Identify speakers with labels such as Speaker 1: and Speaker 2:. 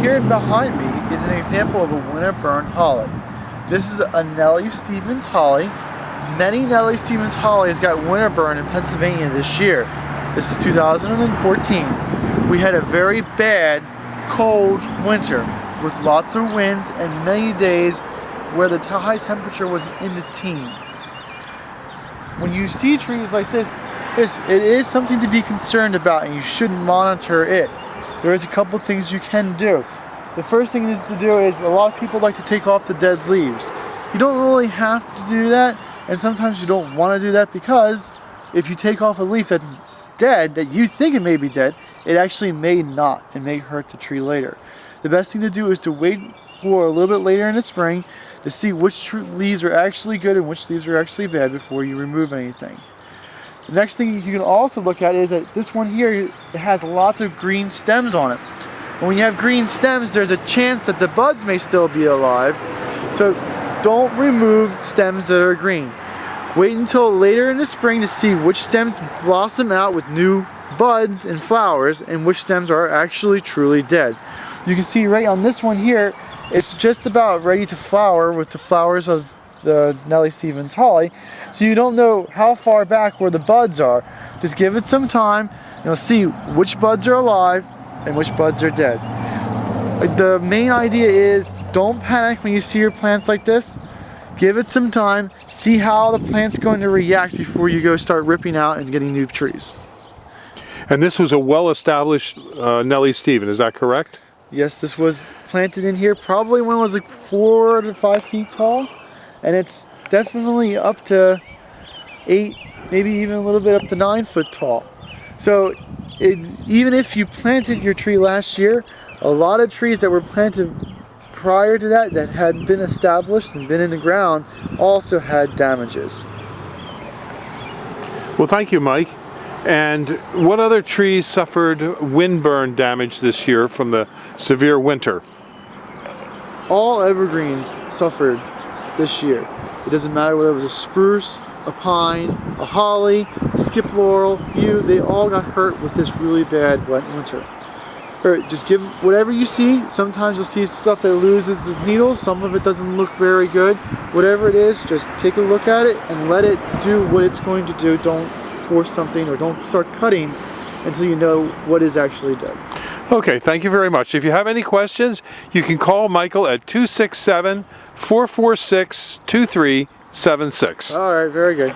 Speaker 1: here behind me is an example of a Winterburn holly. This is a Nellie Stevens holly. Many Nellie Stevens hollies got Winterburn in Pennsylvania this year. This is 2014. We had a very bad, cold winter with lots of winds and many days where the high temperature was in the teens. When you see trees like this, it is something to be concerned about, and you should monitor it. There is a couple things you can do. The first thing to do is a lot of people like to take off the dead leaves. You don't really have to do that, and sometimes you don't want to do that because if you take off a leaf that's dead, that you think it may be dead, it actually may not and may hurt the tree later. The best thing to do is to wait for a little bit later in the spring to see which leaves are actually good and which leaves are actually bad before you remove anything. The next thing you can also look at is that this one here, it has lots of green stems on it. And when you have green stems, there's a chance that the buds may still be alive. So don't remove stems that are green. Wait until later in the spring to see which stems blossom out with new buds and flowers and which stems are actually truly dead. You can see right on this one here, it's just about ready to flower with the flowers of the Nellie Stevens holly, so you don't know how far back where the buds are. Just give it some time and you'll see which buds are alive and which buds are dead. The main idea is don't panic when you see your plants like this. Give it some time, see how the plant's going to react before you go start ripping out and getting new trees.
Speaker 2: And this was a well-established Nellie Stevens, is that correct?
Speaker 1: Yes, this was planted in here probably when it was like 4 to 5 feet tall. And it's definitely up to 8, maybe even a little bit up to 9 foot tall. So even if you planted your tree last year, a lot of trees that were planted prior to that had been established and been in the ground also had damages.
Speaker 2: Well, thank you, Mike. And what other trees suffered windburn damage this year from the severe winter?
Speaker 1: All evergreens suffered this year. It doesn't matter whether it was a spruce, a pine, a holly, a skip laurel, yew, they all got hurt with this really bad wet winter. Just give whatever you see. Sometimes you'll see stuff that loses its needles, some of it doesn't look very good. Whatever it is, just take a look at it and let it do what it's going to do. Don't force something or don't start cutting until you know what is actually dead.
Speaker 2: Okay, thank you very much. If you have any questions, you can call Michael at 267-446-2376.
Speaker 1: All right, very good.